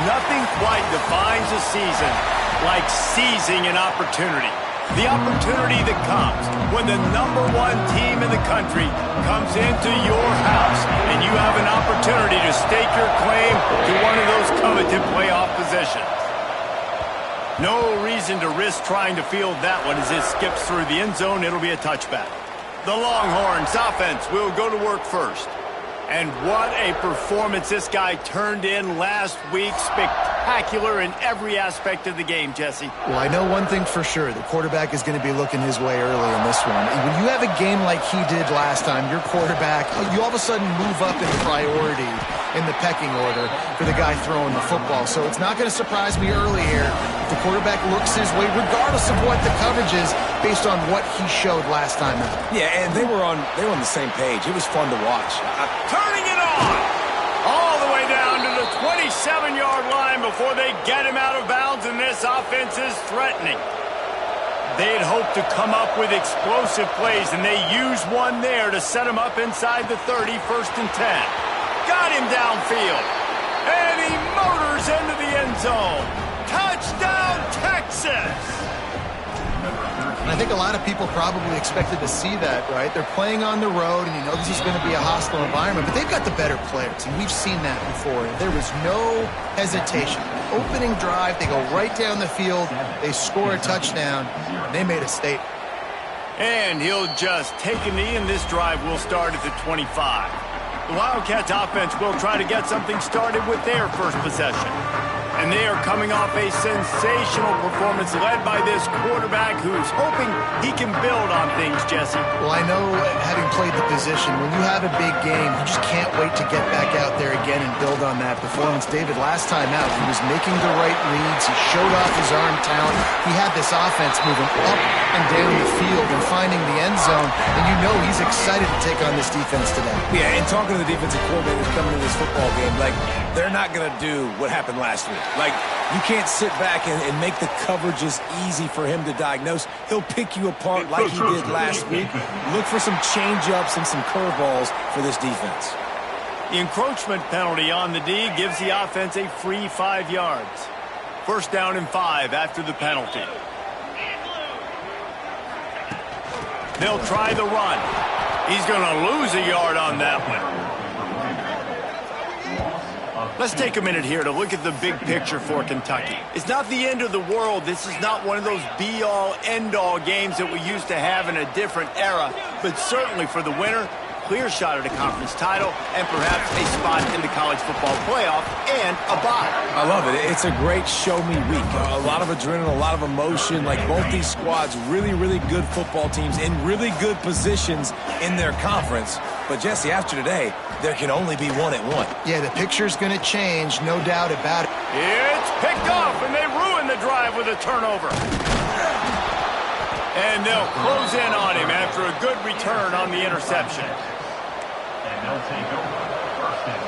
Nothing quite defines a season like seizing an opportunity. The opportunity that comes when the #1 team in the country comes into your house and you have an opportunity to stake your claim to one of those coveted playoff positions. No reason to risk trying to field that one as it skips through the end zone. It'll be a touchback. The Longhorns offense will go to work first. And what a performance this guy turned in last week. Spectacular in every aspect of the game, Jesse. Well, I know one thing for sure. The quarterback is going to be looking his way early in this one. When you have a game like he did last time, your quarterback, you all of a sudden move up in priority in the pecking order for the guy throwing the football. So it's not going to surprise me early here if the quarterback looks his way, regardless of what the coverage is, based on what he showed last time out. Yeah, and they were on the same page. It was fun to watch. Turning it on! All the way down to the 27-yard line before they get him out of bounds, and this offense is threatening. They'd hoped to come up with explosive plays, and they used one there to set him up inside the 30, 1st and 10. Got him downfield, and he motors into the end zone. Touchdown, Texas! And I think a lot of people probably expected to see that, right? They're playing on the road, and you know this is going to be a hostile environment, but they've got the better players, and we've seen that before. There was no hesitation. Opening drive, they go right down the field, they score a touchdown, and they made a statement. And he'll just take a knee, and this drive will start at the 25. The Wildcats offense will try to get something started with their first possession. And they are coming off a sensational performance led by this quarterback who's hoping he can build on things, Jesse. Well, I know, having played the position, when you have a big game, you just can't wait to get back out there again and build on that performance. David, last time out, he was making the right reads. He showed off his arm talent. He had this offense moving up and down the field and finding the end zone. And you know he's excited to take on this defense today. Yeah, and talking to the defensive coordinators coming into this football game, like, they're not going to do what happened last week. Like, you can't sit back and make the coverages easy for him to diagnose. He'll pick you apart like he did last week. Look for some change-ups and some curveballs for this defense. The encroachment penalty on the D gives the offense a free 5 yards. 1st down and 5 after the penalty. They'll try the run. He's going to lose a yard on that one. Let's take a minute here to look at the big picture for Kentucky. It's not the end of the world. This is not one of those be-all, end-all games that we used to have in a different era. But certainly for the winner, clear shot at a conference title and perhaps a spot in the college football playoff and a bye. I love it. It's a great show-me week. A lot of adrenaline, a lot of emotion. Like, both these squads, really, really good football teams in really good positions in their conference. But, Jesse, after today, there can only be one at one. Yeah, the picture's going to change, no doubt about it. It's picked off, and they ruin the drive with a turnover. And they'll close in on him after a good return on the interception. And they'll take over 1st and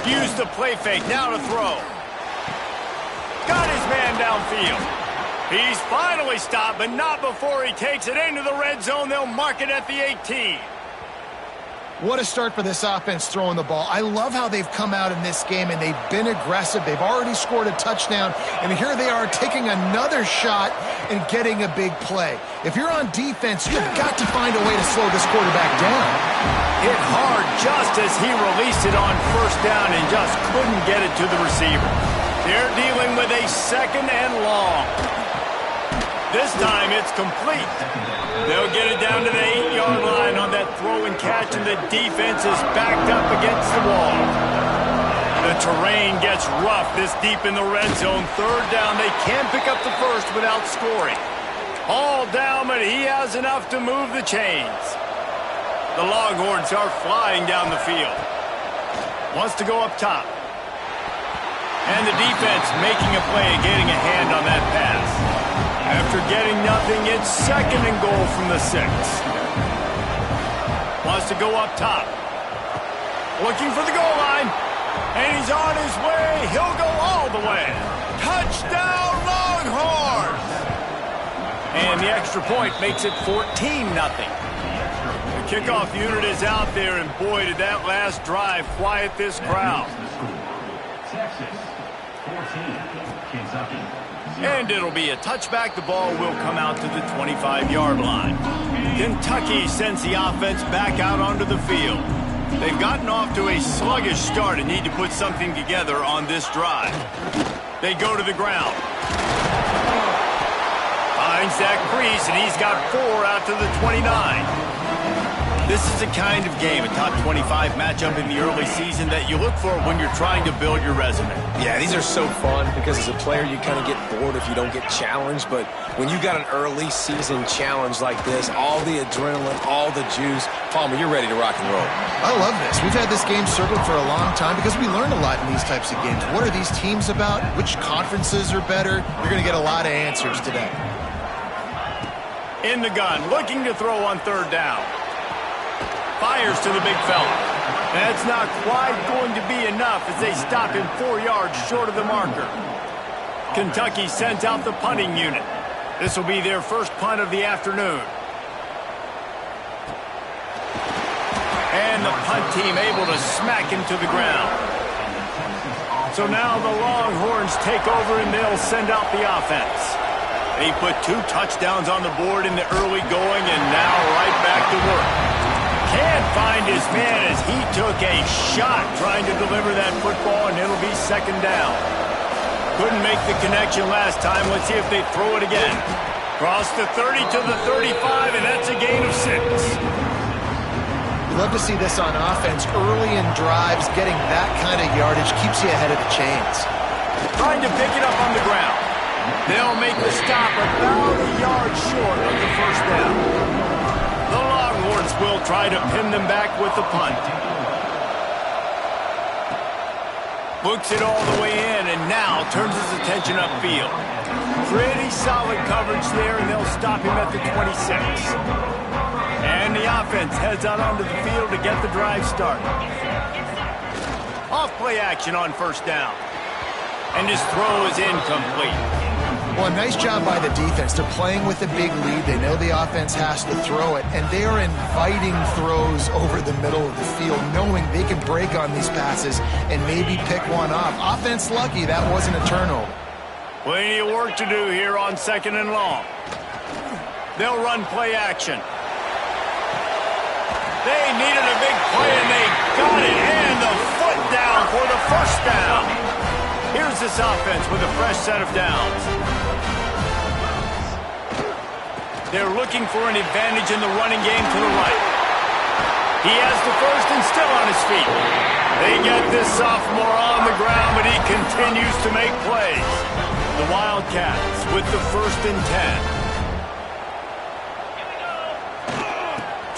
10. Use the play fake, now to throw. Got his man downfield. He's finally stopped, but not before he takes it into the red zone. They'll mark it at the 18. What a start for this offense throwing the ball. I love how they've come out in this game, and they've been aggressive. They've already scored a touchdown, and here they are taking another shot and getting a big play. If you're on defense, you've got to find a way to slow this quarterback down. Hit hard just as he released it on 1st down and just couldn't get it to the receiver. They're dealing with a 2nd and long. This time it's complete. They'll get it down to the 8-yard line on that throw and catch, and the defense is backed up against the wall. The terrain gets rough this deep in the red zone. 3rd down, they can't pick up the first without scoring. All down, but he has enough to move the chains. The Longhorns are flying down the field. Wants to go up top. And the defense making a play and getting a hand on that pass. After getting nothing, it's 2nd and goal from the 6. Wants to go up top. Looking for the goal line. And he's on his way. He'll go all the way. Touchdown, Longhorns! And the extra point makes it 14-0. The kickoff unit is out there, and boy, did that last drive quiet this crowd. And it'll be a touchback. The ball will come out to the 25-yard line. Kentucky sends the offense back out onto the field. They've gotten off to a sluggish start and need to put something together on this drive. They go to the ground. Finds Zach Priest, and he's got 4 out to the 29. This is the kind of game, a top 25 matchup in the early season, that you look for when you're trying to build your resume. Yeah, these are so fun because as a player, you kind of get bored if you don't get challenged. But when you got an early season challenge like this, all the adrenaline, all the juice, Palmer, you're ready to rock and roll. I love this. We've had this game circled for a long time because we learn a lot in these types of games. What are these teams about? Which conferences are better? You're going to get a lot of answers today. In the gun, looking to throw on third down. Fires to the big fella. That's not quite going to be enough as they stop him 4 yards short of the marker. Kentucky sends out the punting unit. This will be their first punt of the afternoon. And the punt team able to smack him to the ground. So now the Longhorns take over and they'll send out the offense. They put 2 touchdowns on the board in the early going and now right back to work. Can't find his man as he took a shot trying to deliver that football, and it'll be second down. Couldn't make the connection last time. Let's see if they throw it again. Cross the 30 to the 35, and that's a gain of 6. Love to see this on offense. Early in drives, getting that kind of yardage keeps you ahead of the chains. Trying to pick it up on the ground. They'll make the stop about a yard short of the first down. The Longhorns will try to pin them back with the punt. Looks it all the way in and now turns his attention upfield. Pretty solid coverage there, and they'll stop him at the 26. And the offense heads out onto the field to get the drive started. Off play action on first down. And his throw is incomplete. Well, nice job by the defense. They're playing with a big lead. They know the offense has to throw it, and they are inviting throws over the middle of the field, knowing they can break on these passes and maybe pick one off. Offense lucky that wasn't a turnover. Plenty of work to do here on second and long. They'll run play action. They needed a big play, and they got it, and the foot down for the first down. Here's this offense with a fresh set of downs. They're looking for an advantage in the running game to the right. He has the first and still on his feet. They get this sophomore on the ground, but he continues to make plays. The Wildcats with the first and 10.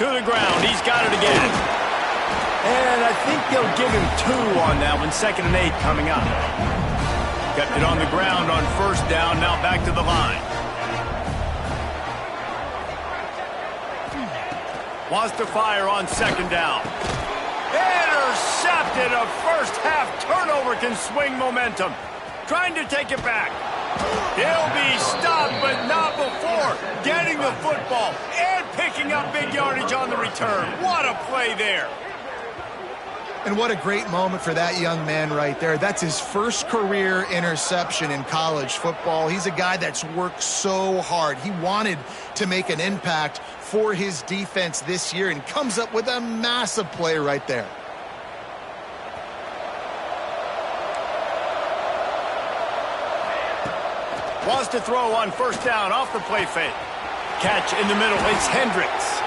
To the ground, he's got it again. And I think they'll give him 2 on that one, second and 8 coming up. Kept it on the ground on first down, now back to the line. Wants to fire on second down. Intercepted. A first half turnover can swing momentum. Trying to take it back. He'll be stopped, but not before getting the football and picking up big yardage on the return. What a play there. And what a great moment for that young man right there. That's his first career interception in college football. He's a guy that's worked so hard. He wanted to make an impact for his defense this year and comes up with a massive play right there. Wants to throw on first down off the play fake. Catch in the middle. It's Hendricks.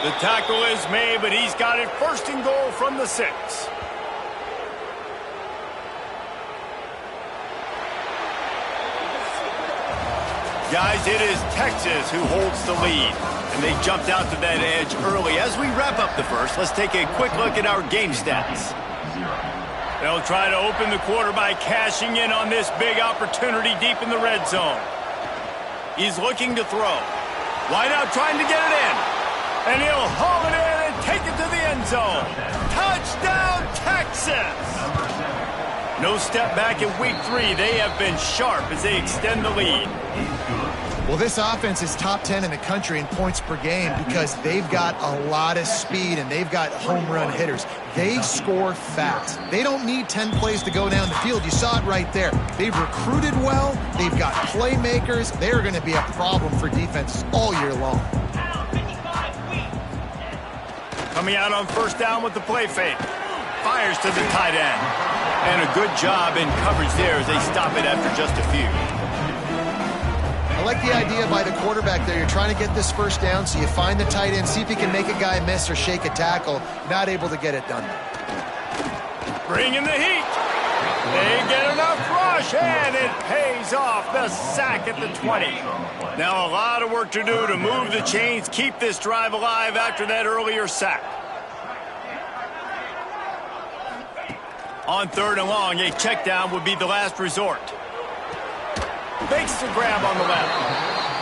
The tackle is made, but he's got it first and goal from the 6. Guys, it is Texas who holds the lead, and they jumped out to that edge early. As we wrap up the first, let's take a quick look at our game stats. They'll try to open the quarter by cashing in on this big opportunity deep in the red zone. He's looking to throw. Wide out trying to get it in. And he'll haul it in and take it to the end zone. Touchdown, Texas! No step back in week 3. They have been sharp as they extend the lead. Well, this offense is top 10 in the country in points per game because they've got a lot of speed and they've got home run hitters. They score fast. They don't need 10 plays to go down the field. You saw it right there. They've recruited well. They've got playmakers. They're going to be a problem for defenses all year long. Coming out on first down with the play fake. Fires to the tight end. And a good job in coverage there as they stop it after just a few. I like the idea by the quarterback there. You're trying to get this first down, so you find the tight end, see if he can make a guy miss or shake a tackle. Not able to get it done. Bring in the heat. They get enough rush, and it pays off. The sack at the 20. Now a lot of work to do to move the chains, keep this drive alive after that earlier sack. On 3rd and long, a check down would be the last resort. Makes the grab on the left.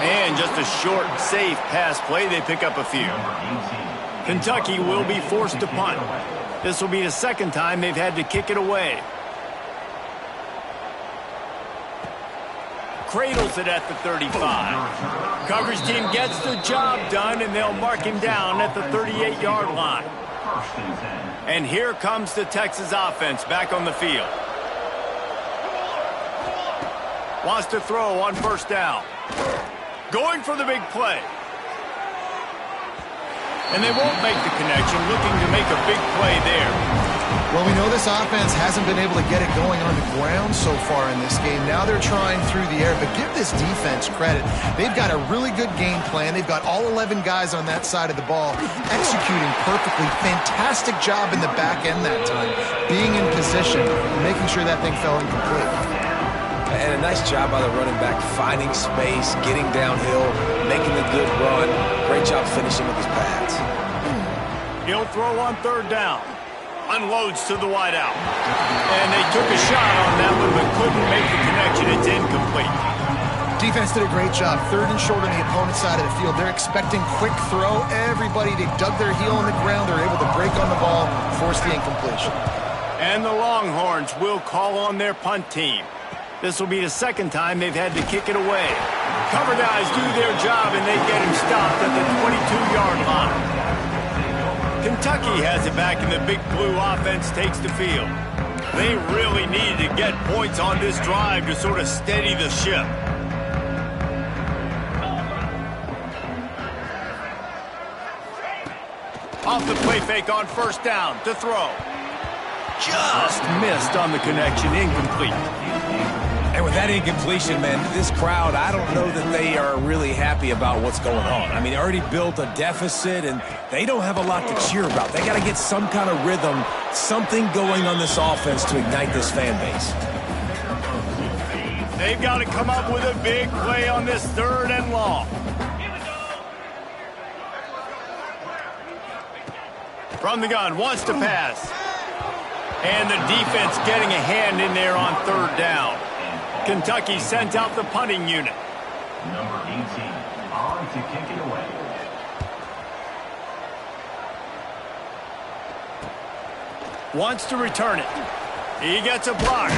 And just a short, safe pass play. They pick up a few. Kentucky will be forced to punt. This will be the second time they've had to kick it away. Cradles it at the 35. Coverage team gets the job done, and they'll mark him down at the 38-yard line. And here comes the Texas offense back on the field. Wants to throw on first down. Going for the big play. And they won't make the connection, looking to make a big play there. Well, we know this offense hasn't been able to get it going on the ground so far in this game. Now they're trying through the air, but give this defense credit. They've got a really good game plan. They've got all 11 guys on that side of the ball executing perfectly. Fantastic job in the back end that time, being in position, making sure that thing fell incomplete. And a nice job by the running back, finding space, getting downhill, making a good run. Great job finishing with his pads. He'll throw on 3rd down. Unloads to the wideout. And they took a shot on that one, but couldn't make the connection. It's incomplete. Defense did a great job. 3rd and short on the opponent's side of the field. They're expecting quick throw. Everybody, they dug their heel on the ground. They're able to break on the ball, force the incompletion. And the Longhorns will call on their punt team. This will be the second time they've had to kick it away. Cover guys do their job, and they get him stopped at the 22-yard line. Kentucky has it back, and the Big Blue offense takes the field. They really needed to get points on this drive to sort of steady the ship. Off the play fake on first down to throw. Just missed on the connection, incomplete. And with that incompletion, man, this crowd, I don't know that they are really happy about what's going on. I mean, they already built a deficit, and they don't have a lot to cheer about. They got to get some kind of rhythm, something going on this offense to ignite this fan base. They've got to come up with a big play on this 3rd and long. From the gun, wants to pass. And the defense getting a hand in there on 3rd down. Kentucky sent out the punting unit. Number 18, on to kick it away. Wants to return it. He gets a block.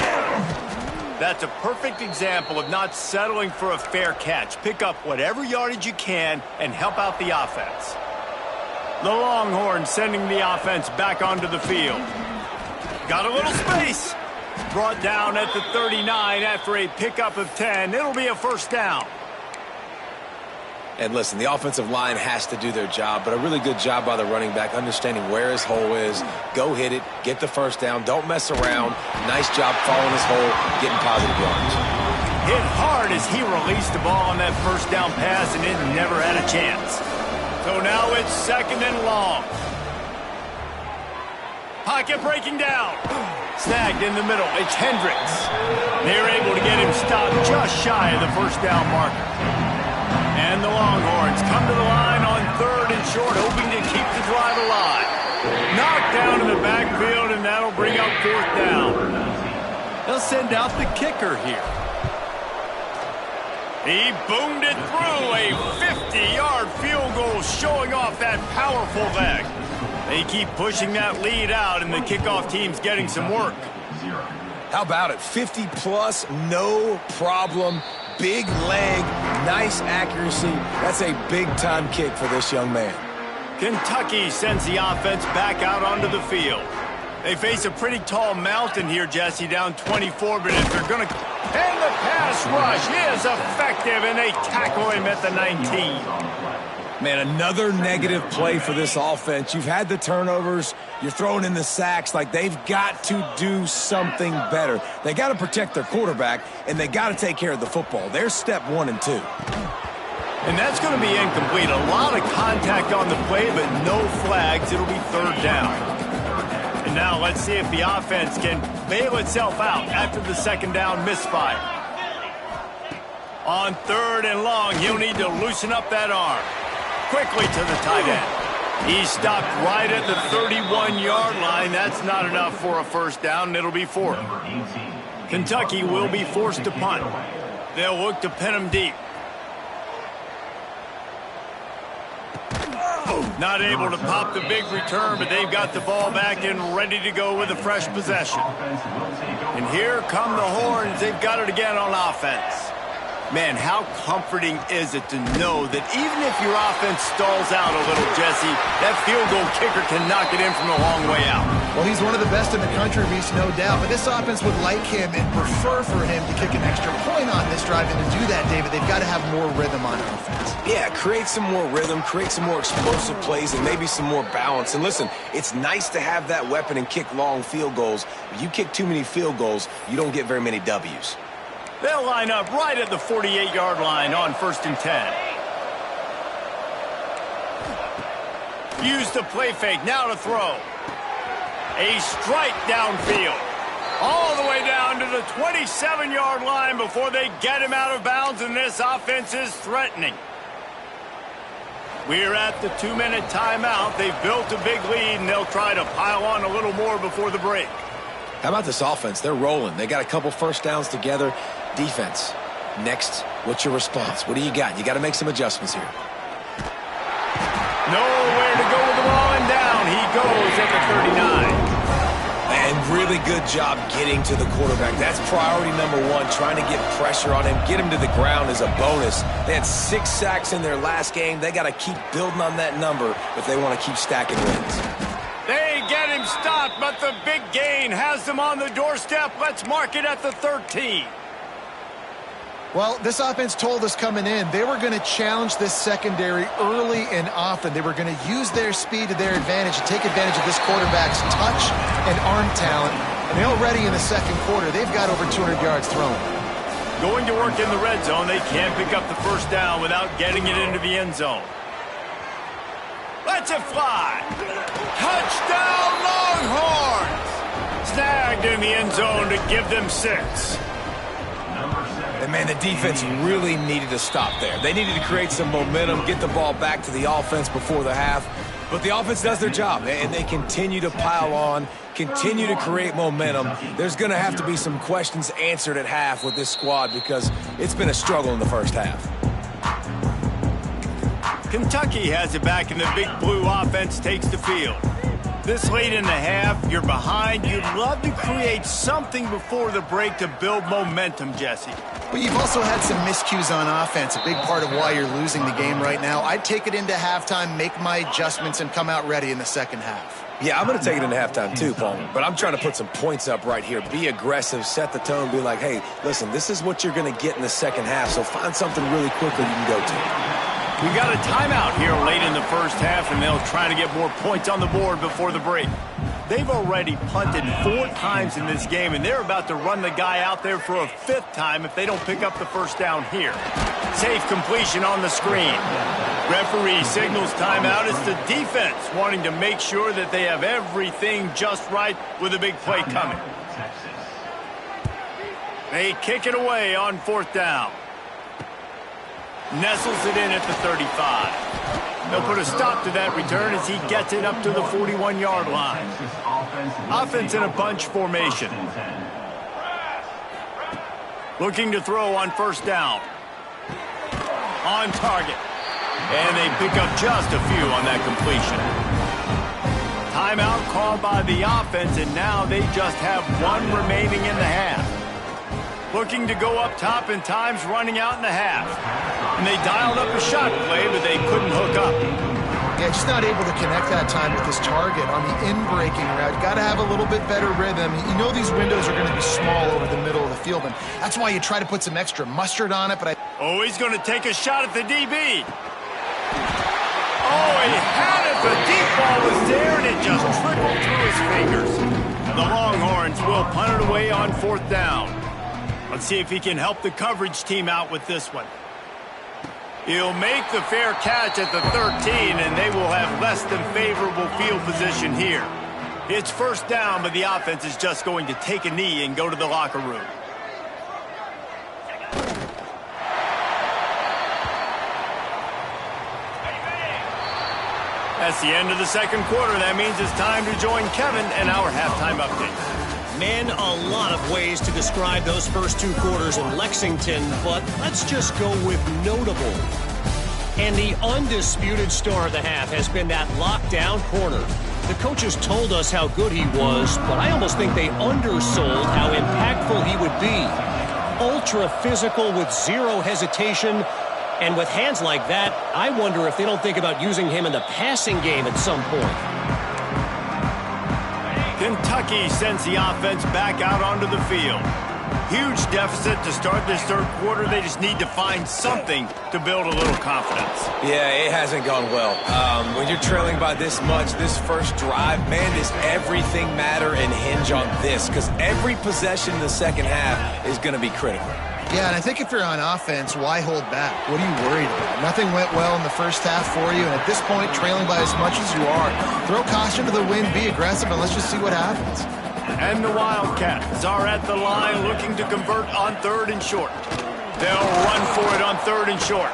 That's a perfect example of not settling for a fair catch. Pick up whatever yardage you can and help out the offense. The Longhorns sending the offense back onto the field. Got a little space. Brought down at the 39 after a pickup of 10. It'll be a first down. And listen, the offensive line has to do their job, but a really good job by the running back, understanding where his hole is. Go hit it, get the first down, don't mess around. Nice job following his hole, getting positive yards. Hit hard as he released the ball on that first down pass, and it never had a chance. So now it's 2nd and long. Pocket breaking down. Snagged in the middle. It's Hendricks. They're able to get him stopped just shy of the first down marker. And the Longhorns come to the line on 3rd and short, hoping to keep the drive alive. Knocked down in the backfield, and that'll bring up 4th down. They'll send out the kicker here. He boomed it through. A 50-yard field goal showing off that powerful leg. They keep pushing that lead out, and the kickoff team's getting some work. How about it? 50-plus, no problem. Big leg, nice accuracy. That's a big-time kick for this young man. Kentucky sends the offense back out onto the field. They face a pretty tall mountain here, Jesse, down 24, but if they're going to... And the pass rush is effective, and they tackle him at the 19. Man, another negative play for this offense. You've had the turnovers. You're throwing in the sacks. Like, they've got to do something better. They got to protect their quarterback, and they got to take care of the football. There's step 1 and 2. And that's going to be incomplete. A lot of contact on the play, but no flags. It'll be third down. And now let's see if the offense can bail itself out after the second down misfire. On third and long, he'll need to loosen up that arm. Quickly to the tight end. He stopped right at the 31-yard line. That's not enough for a first down, and it'll be fourth. Kentucky will be forced to punt. They'll look to pin him deep. Not able to pop the big return, but they've got the ball back and ready to go with a fresh possession. And here come the horns. They've got it again on offense. Man, how comforting is it to know that even if your offense stalls out a little, Jesse, that field goal kicker can knock it in from a long way out. Well, he's one of the best in the country, Reese, no doubt. But this offense would like him and prefer for him to kick an extra point on this drive. And to do that, David, they've got to have more rhythm on offense. Yeah, create some more rhythm, create some more explosive plays, and maybe some more balance. And listen, it's nice to have that weapon and kick long field goals. But you kick too many field goals, you don't get very many W's. They'll line up right at the 48-yard line on 1st and 10. Use the play fake, now to throw. A strike downfield. All the way down to the 27-yard line before they get him out of bounds, and this offense is threatening. We're at the 2-minute timeout. They've built a big lead, and they'll try to pile on a little more before the break. How about this offense? They're rolling. They got a couple first downs together. Defense. Next, what's your response? What do you got? You got to make some adjustments here. Nowhere to go with the ball, and down he goes at the 39. And really good job getting to the quarterback. That's priority number 1, trying to get pressure on him. Get him to the ground is a bonus. They had 6 sacks in their last game. They got to keep building on that number if they want to keep stacking wins. They get him stopped, but the big gain has them on the doorstep. Let's mark it at the 13. Well, this offense told us coming in they were going to challenge this secondary early and often. They were going to use their speed to their advantage and take advantage of this quarterback's touch and arm talent. And already in the second quarter, they've got over 200 yards thrown. Going to work in the red zone. They can't pick up the first down without getting it into the end zone. Let's it fly. Touchdown, Longhorns! Snagged in the end zone to give them 6. And, man, the defense really needed to stop there. They needed to create some momentum, get the ball back to the offense before the half. But the offense does their job, and they continue to pile on, continue to create momentum. There's going to have to be some questions answered at half with this squad because it's been a struggle in the first half. Kentucky has it back, and the big blue offense takes the field. This late in the half, you're behind. You'd love to create something before the break to build momentum, Jesse. But you've also had some miscues on offense, a big part of why you're losing the game right now. I'd take it into halftime, make my adjustments, and come out ready in the second half. Yeah, I'm going to take it into halftime too, Palmer. But I'm trying to put some points up right here. Be aggressive, set the tone, be like, hey, listen, this is what you're going to get in the second half, so find something really quickly you can go to. We got a timeout here late in the first half, and they'll try to get more points on the board before the break. They've already punted 4 times in this game, and they're about to run the guy out there for a 5th time if they don't pick up the first down here. Safe completion on the screen. Referee signals timeout. It's the defense wanting to make sure that they have everything just right with a big play coming. They kick it away on 4th down. Nestles it in at the 35. They'll put a stop to that return as he gets it up to the 41-yard line. Offense in a bunch formation. Looking to throw on 1st down. On target. And they pick up just a few on that completion. Timeout called by the offense, and now they just have one remaining in the half. Looking to go up top, and time's running out in the half. And they dialed up a shot play, but they couldn't hook up. Yeah, just not able to connect that time with his target on the in-breaking route. Got to have a little bit better rhythm. You know these windows are going to be small over the middle of the field, and that's why you try to put some extra mustard on it. But Oh, he's going to take a shot at the DB. Oh, he had it. The deep ball was there, and it just trickled through his fingers. The Longhorns will punt it away on 4th down. Let's see if he can help the coverage team out with this one. He'll make the fair catch at the 13, and they will have less than favorable field position here. It's 1st down, but the offense is just going to take a knee and go to the locker room. That's the end of the 2nd quarter. That means it's time to join Kevin and our halftime update. Man, a lot of ways to describe those first 2 quarters in Lexington, but let's just go with notable. And the undisputed star of the half has been that lockdown corner. The coaches told us how good he was, but I almost think they undersold how impactful he would be. Ultra physical with zero hesitation, and with hands like that, I wonder if they don't think about using him in the passing game at some point. Kentucky sends the offense back out onto the field. Huge deficit to start this 3rd quarter. They just need to find something to build a little confidence. Yeah, it hasn't gone well. When you're trailing by this much, this first drive, man, does everything matter and hinge on this? Because every possession in the 2nd half is going to be critical. yeah, and I think if you're on offense, why hold back? What are you worried about? Nothing went well in the first half for you, and at this point, trailing by as much as you are, throw caution to the wind, be aggressive, and let's just see what happens. And the Wildcats are at the line looking to convert on 3rd and short. They'll run for it on 3rd and short.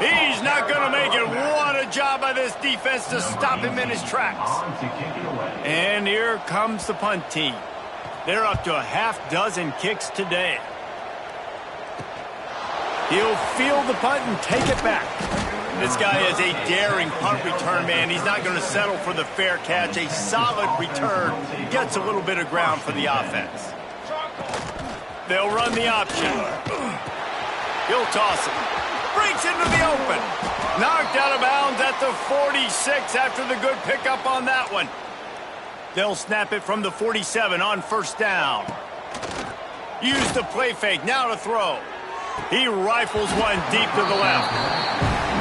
He's not going to make it. What a job by this defense to stop him in his tracks. And here comes the punt team. They're up to a half-dozen kicks today. He'll field the punt and take it back. This guy is a daring punt return man. He's not going to settle for the fair catch. A solid return gets a little bit of ground for the offense. They'll run the option. He'll toss it. Breaks into the open. Knocked out of bounds at the 46 after the good pickup on that one. They'll snap it from the 47 on 1st down. Use the play fake. Now to throw. He rifles one deep to the left.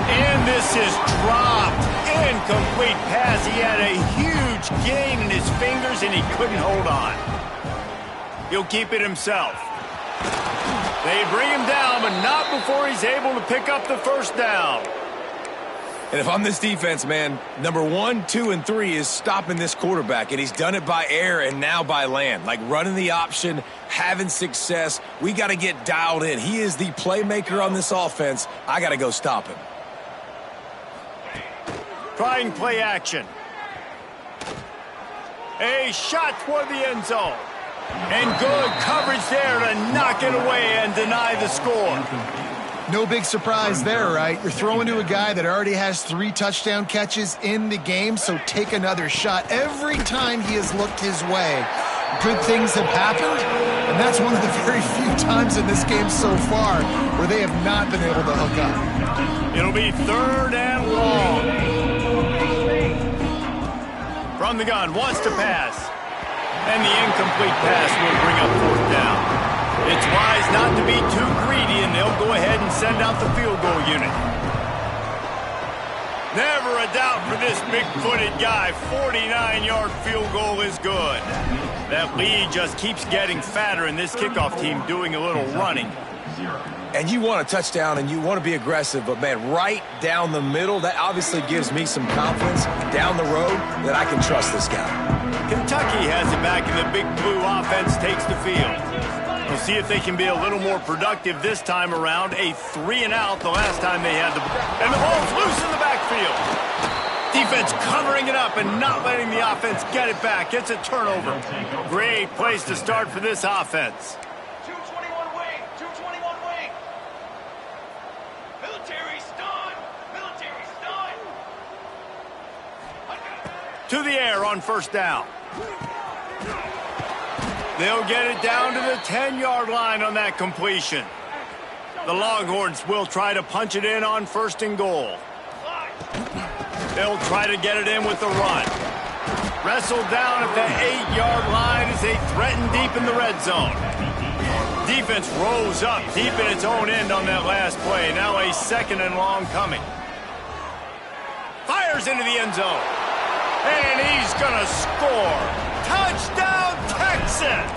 And this is dropped. Incomplete pass. He had a huge gain in his fingers, and he couldn't hold on. He'll keep it himself. They bring him down, but not before he's able to pick up the 1st down. And if I'm this defense, man, number 1, 2, and 3 is stopping this quarterback, and he's done it by air and now by land. Like running the option, having success. We got to get dialed in. He is the playmaker on this offense. I got to go stop him. Trying play action. A shot toward the end zone. And good coverage there to knock it away and deny the score. No big surprise there, right? You're throwing to a guy that already has 3 touchdown catches in the game, so take another shot. Every time he has looked his way, good things have happened, and that's one of the very few times in this game so far where they have not been able to hook up. It'll be 3rd and long. From the gun, wants to pass. And the incomplete pass will bring up 4th down. It's wise not to be too greedy, and they'll go ahead and send out the field goal unit. Never a doubt for this big-footed guy. 49-yard field goal is good. That lead just keeps getting fatter, and this kickoff team doing a little running. And you want a touchdown, and you want to be aggressive, but, man, right down the middle, that obviously gives me some confidence down the road that I can trust this guy. Kentucky has it back, and the Big Blue offense takes the field. We'll see if they can be a little more productive this time around. A 3-and-out the last time they had the... And the ball's loose in the backfield. Defense covering it up and not letting the offense get it back. It's a turnover. Great place to start for this offense. 221 wing, 221 wing. Military stun, military stun. to the air on first down. They'll get it down to the 10-yard line on that completion. The Longhorns will try to punch it in on first and goal. They'll try to get it in with the run. Wrestled down at the 8-yard line as they threaten deep in the red zone. Defense rose up deep in its own end on that last play. Now a 2nd and long coming. Fires into the end zone. And he's going to score. Touchdown, Texas!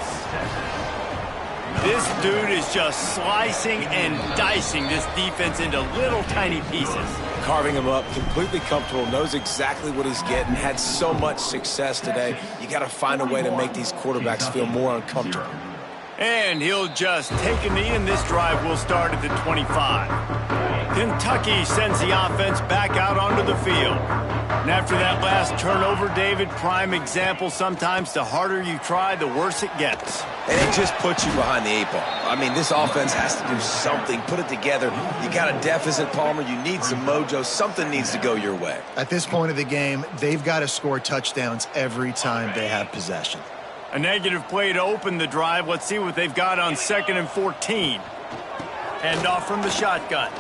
This dude is just slicing and dicing this defense into little tiny pieces. Carving him up, completely comfortable, knows exactly what he's getting, had so much success today. You got to find a way to make these quarterbacks feel more uncomfortable. And he'll just take a knee, and this drive will start at the 25. Kentucky sends the offense back out onto the field. And after that last turnover, David, prime example, sometimes the harder you try, the worse it gets. And it just puts you behind the 8 ball. I mean, this offense has to do something, put it together. You got a deficit, Palmer. You need some mojo. Something needs to go your way. At this point of the game, they've got to score touchdowns every time they have possession. A negative play to open the drive. Let's see what they've got on 2nd and 14. Handoff from the shotgun.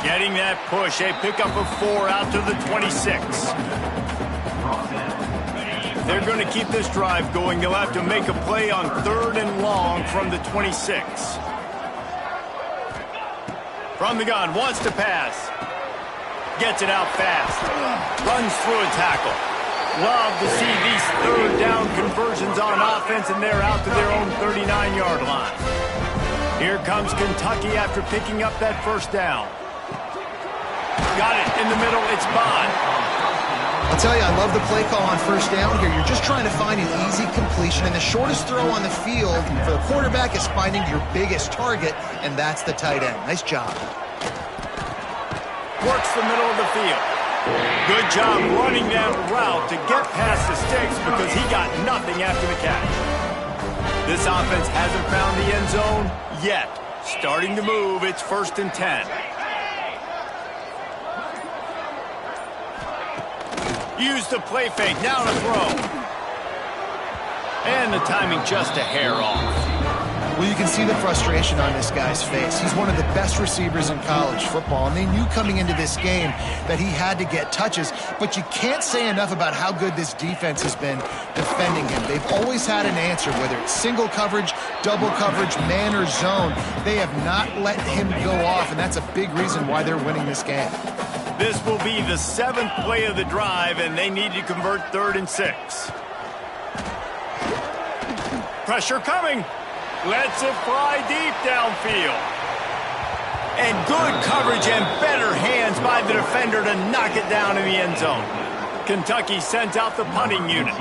Getting that push. A pickup of 4 out to the 26. They're going to keep this drive going. They'll have to make a play on 3rd and long from the 26. From the gun, wants to pass. Gets it out fast. Runs through a tackle. Love to see these 3rd down conversions on offense, and they're out to their own 39-yard line. Here comes Kentucky after picking up that first down. Got it in the middle. It's Bond. I'll tell you, I love the play call on first down here. You're just trying to find an easy completion, and the shortest throw on the field for the quarterback is finding your biggest target, and that's the tight end. Nice job. Works the middle of the field. Good job running that route to get past the sticks because he got nothing after the catch. This offense hasn't found the end zone yet. Starting to move, it's 1st and 10. Use the play fake, now to throw. And the timing just a hair off. Well, you can see the frustration on this guy's face. He's one of the best receivers in college football, and they knew coming into this game that he had to get touches, but you can't say enough about how good this defense has been defending him. They've always had an answer, whether it's single coverage, double coverage, man or zone. They have not let him go off, and that's a big reason why they're winning this game. This will be the 7th play of the drive, and they need to convert 3rd and 6. Pressure coming. Lets it fly deep downfield. And good coverage and better hands by the defender to knock it down in the end zone. Kentucky sends out the punting unit.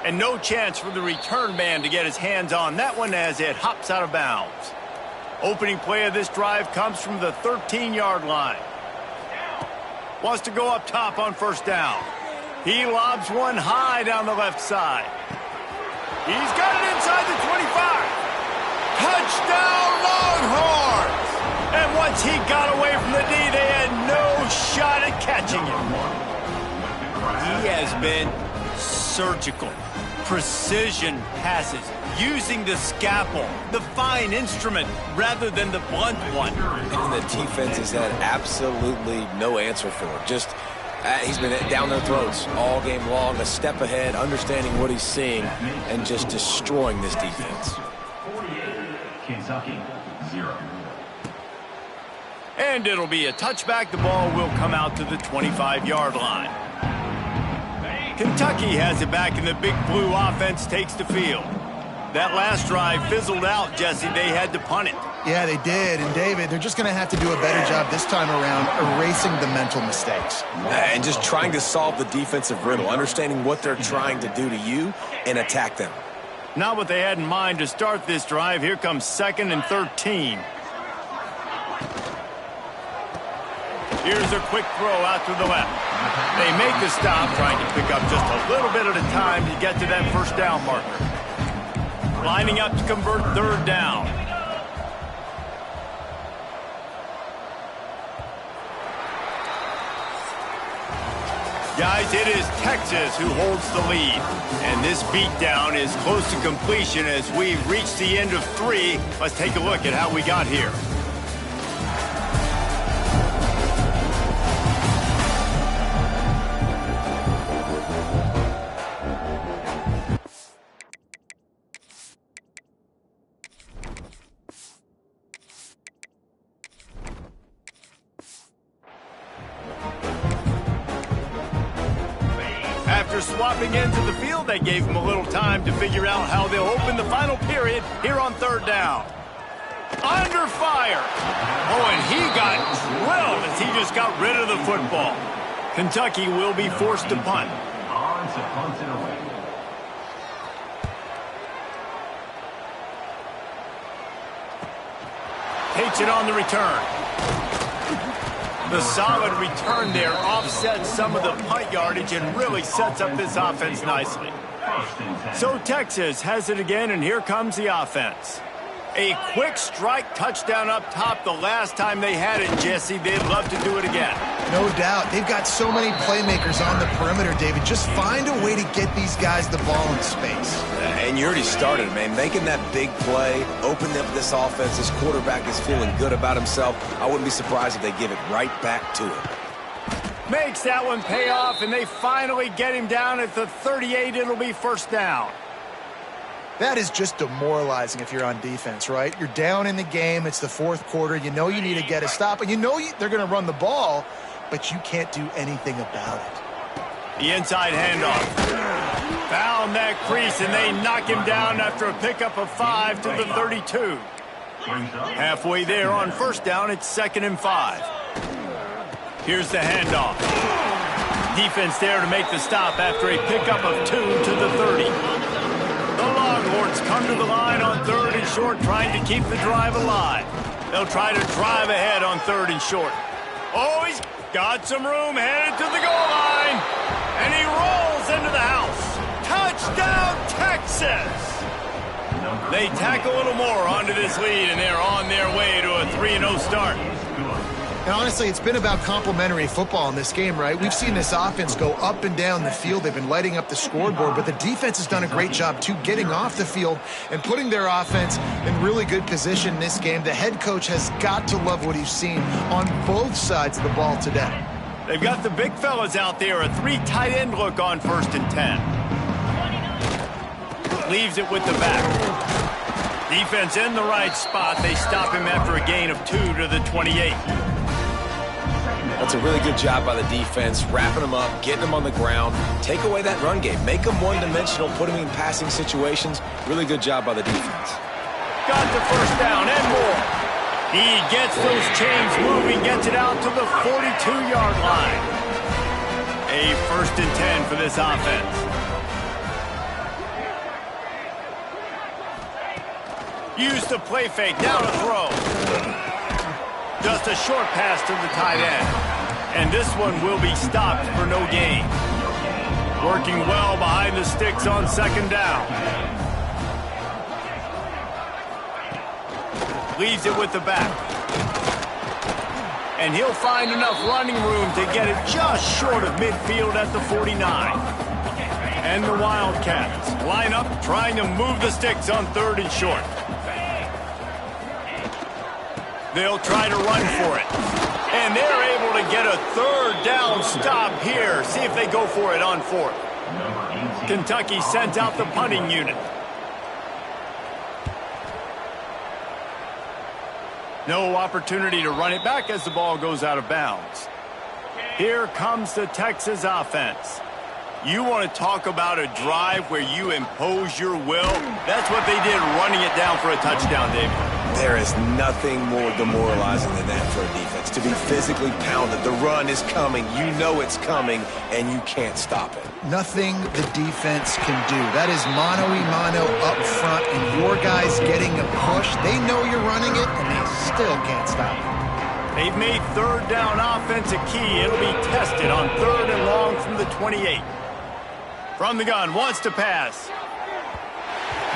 And no chance for the return man to get his hands on that one as it hops out of bounds. Opening play of this drive comes from the 13-yard line. Wants to go up top on first down. He lobs one high down the left side. He's got it inside the 25. Touchdown, Longhorns! And once he got away from the D, they had no shot at catching him. He has been surgical. Precision passes, using the scalpel, the fine instrument, rather than the blunt one. And the defense has had absolutely no answer for it. Just, he's been down their throats all game long, a step ahead, understanding what he's seeing, and just destroying this defense. 48, Kentucky, 0. And it'll be a touchback. The ball will come out to the 25-yard line. Kentucky has it back, and the Big Blue offense takes the field. That last drive fizzled out, Jesse. They had to punt it. Yeah, they did. And, David, they're just going to have to do a better job this time around erasing the mental mistakes. And just trying to solve the defensive riddle, understanding what they're trying to do to you and attack them. Not what they had in mind to start this drive. Here comes 2nd and 13. Here's a quick throw out to the left. They make the stop, trying to pick up just a little bit at a time to get to that first down marker. Lining up to convert 3rd down. Guys, it is Texas who holds the lead. And this beatdown is close to completion as we've reached the end of 3. Let's take a look at how we got here. After swapping into the field, they gave him a little time to figure out how they'll open the final period here on 3rd down. Under fire. Oh, and he got drilled as he just got rid of the football. Kentucky will be forced to punt. On to punt it away. Takes it on the return. The solid return there offsets some of the punt yardage and really sets up this offense nicely. So Texas has it again, and here comes the offense. A quick strike touchdown up top the last time they had it, Jesse. They'd love to do it again. No doubt. They've got so many playmakers on the perimeter, David. Just find a way to get these guys the ball in space. And you already started, man. Making that big play, opening up this offense. This quarterback is feeling good about himself. I wouldn't be surprised if they give it right back to him. Makes that one pay off, and they finally get him down at the 38. It'll be 1st down. That is just demoralizing if you're on defense, right? You're down in the game. It's the 4th quarter. You know you need to get a stop, and you know they're going to run the ball, but you can't do anything about it. The inside handoff. Found that crease, and they knock him down after a pickup of 5 to the 32. Halfway there on 1st down, it's 2nd and 5. Here's the handoff. Defense there to make the stop after a pickup of 2 to the 30. The Longhorns come to the line on 3rd and short, trying to keep the drive alive. They'll try to drive ahead on 3rd and short. Oh, he's got some room, headed to the goal line. And he rolls into the house. Touchdown, Texas! They tack a little more onto this lead, and they're on their way to a 3-0 start. And honestly, it's been about complementary football in this game, right? We've seen this offense go up and down the field. They've been lighting up the scoreboard, but the defense has done a great job, too, getting off the field and putting their offense in really good position in this game. The head coach has got to love what he's seen on both sides of the ball today. They've got the big fellas out there, a 3 tight end look on 1st and 10. Leaves it with the back. Defense in the right spot. They stop him after a gain of 2 to the 28. That's a really good job by the defense, wrapping them up, getting them on the ground. Take away that run game. Make them one-dimensional, put them in passing situations. Really good job by the defense. Got the 1st down and more. He gets those chains moving, gets it out to the 42-yard line. A 1st and 10 for this offense. Use the play fake, down to throw. Just a short pass to the tight end. And this one will be stopped for no gain. Working well behind the sticks on 2nd down. Leaves it with the back. And he'll find enough running room to get it just short of midfield at the 49. And the Wildcats line up trying to move the sticks on 3rd and short. They'll try to run for it. And they're able to get a 3rd down stop here. See if they go for it on 4th. Kentucky sent out the punting unit. No opportunity to run it back as the ball goes out of bounds. Here comes the Texas offense. You want to talk about a drive where you impose your will? That's what they did, running it down for a touchdown, David. There is nothing more demoralizing than that for a defense. To be physically pounded. The run is coming. You know it's coming, and you can't stop it. Nothing the defense can do. That is mano-a-mano up front, and your guys getting a push. They know you're running it, and they still can't stop it. They've made 3rd down offense a key. It'll be tested on 3rd and long from the 28. From the gun, wants to pass.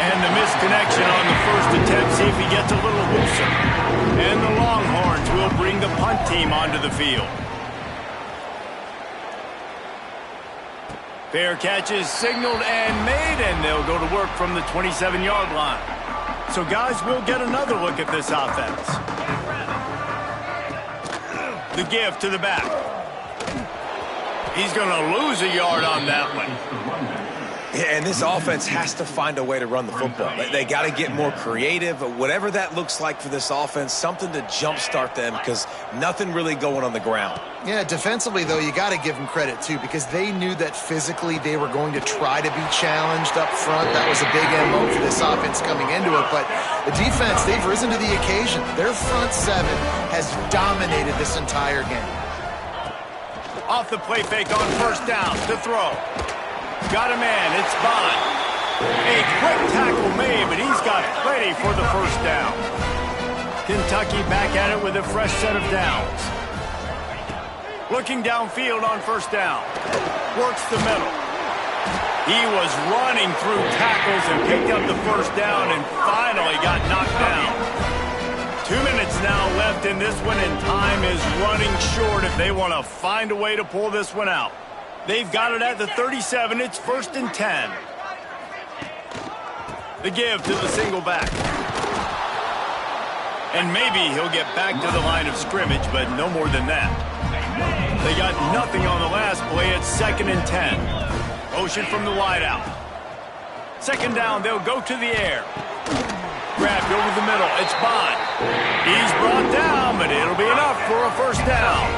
And the misconnection on the 1st attempt. See if he gets a little looser. And the Longhorns will bring the punt team onto the field. Fair catch is signaled and made, and they'll go to work from the 27-yard line. So, guys, we'll get another look at this offense. The give to the back. He's going to lose a yard on that one. Yeah, and this offense has to find a way to run the football. They got to get more creative, whatever that looks like for this offense, something to jumpstart them because nothing really going on the ground. Yeah, defensively, though, you got to give them credit, too, because they knew that physically they were going to try to be challenged up front. That was a big MO for this offense coming into it. But the defense, they've risen to the occasion. Their front seven has dominated this entire game. Off the play fake on first down to throw. Got a man, it's Bond. A quick tackle made, but he's got plenty for the first down. Kentucky back at it with a fresh set of downs. Looking downfield on first down. Works the middle. He was running through tackles and picked up the first down and finally got knocked down. 2 minutes now left in this one, and time is running short if they want to find a way to pull this one out. They've got it at the 37. It's 1st and 10. The give to the single back. And maybe he'll get back to the line of scrimmage, but no more than that. They got nothing on the last play. It's 2nd and 10. Motion from the wideout. Second down, they'll go to the air. Grabbed over the middle. It's Bond. He's brought down, but it'll be enough for a first down.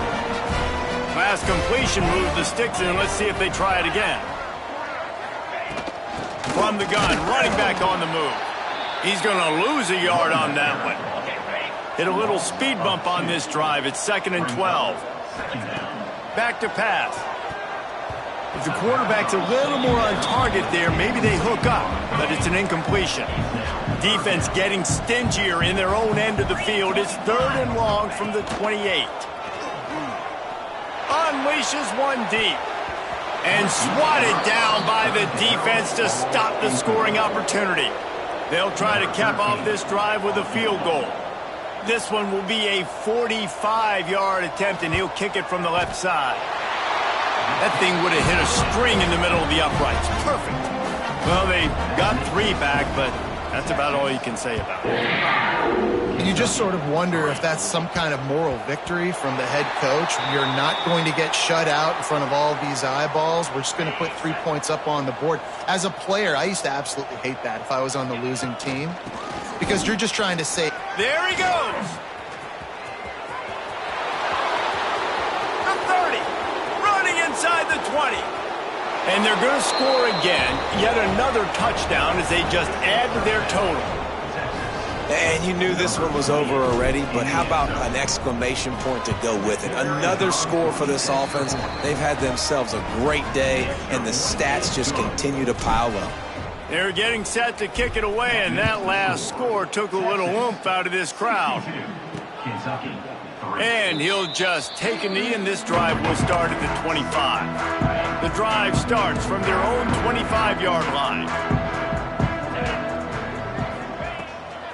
Last completion moved the sticks in. Let's see if they try it again. From the gun, running back on the move. He's going to lose a yard on that one. Hit a little speed bump on this drive. It's 2nd and 12. Back to pass. If the quarterback's a little more on target there, maybe they hook up, but it's an incompletion. Defense getting stingier in their own end of the field. It's 3rd and long from the 28. Unleashes one deep and swatted down by the defense to stop the scoring opportunity. They'll try to cap off this drive with a field goal. This one will be a 45-yard attempt, and he'll kick it from the left side. That thing would have hit a string in the middle of the uprights. Perfect. Well, they got 3 back, but that's about all you can say about it. And you just sort of wonder if that's some kind of moral victory from the head coach. You're not going to get shut out in front of all these eyeballs. We're just going to put 3 points up on the board. As a player, I used to absolutely hate that if I was on the losing team, because you're just trying to say, there he goes. The 30, running inside the 20. And they're going to score again, yet another touchdown as they just add to their total. And you knew this one was over already, but how about an exclamation point to go with it? Another score for this offense. They've had themselves a great day, and the stats just continue to pile up. They're getting set to kick it away, and that last score took a little oomph out of this crowd. And he'll just take a knee, and this drive will start at the 25. The drive starts from their own 25-yard line.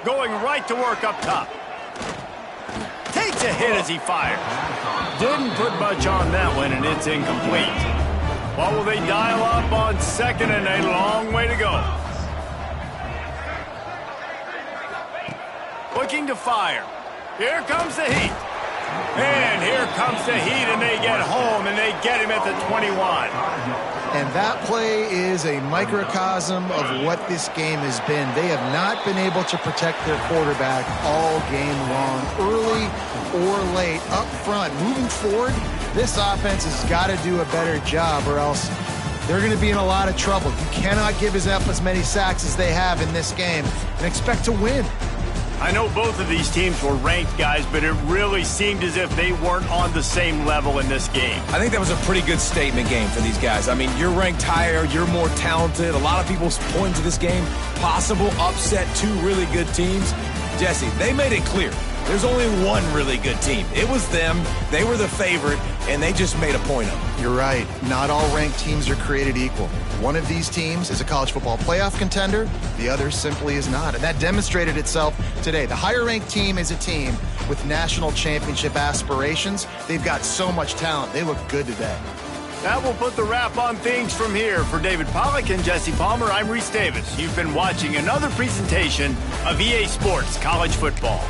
Going right to work up top. Takes a hit as he fires. Didn't put much on that one, and it's incomplete. What will they dial up on 2nd and a long way to go? Looking to fire. Here comes the heat. And here comes the heat, and they get home, and they get him at the 21. and that play is a microcosm of what this game has been. They have not been able to protect their quarterback all game long, early or late, up front. Moving forward, this offense has got to do a better job, or else they're going to be in a lot of trouble. You cannot give up as many sacks as they have in this game and expect to win. I know both of these teams were ranked, guys, but it really seemed as if they weren't on the same level in this game. I think that was a pretty good statement game for these guys. I mean, you're ranked higher, you're more talented. A lot of people point to this game, possible upset, two really good teams. Jesse, they made it clear. There's only one really good team. It was them. They were the favorite, and they just made a point of it. You're right. Not all ranked teams are created equal. One of these teams is a college football playoff contender. The other simply is not. And that demonstrated itself today. The higher-ranked team is a team with national championship aspirations. They've got so much talent. They look good today. That will put the wrap on things from here. For David Pollack and Jesse Palmer, I'm Reese Davis. You've been watching another presentation of EA Sports College Football.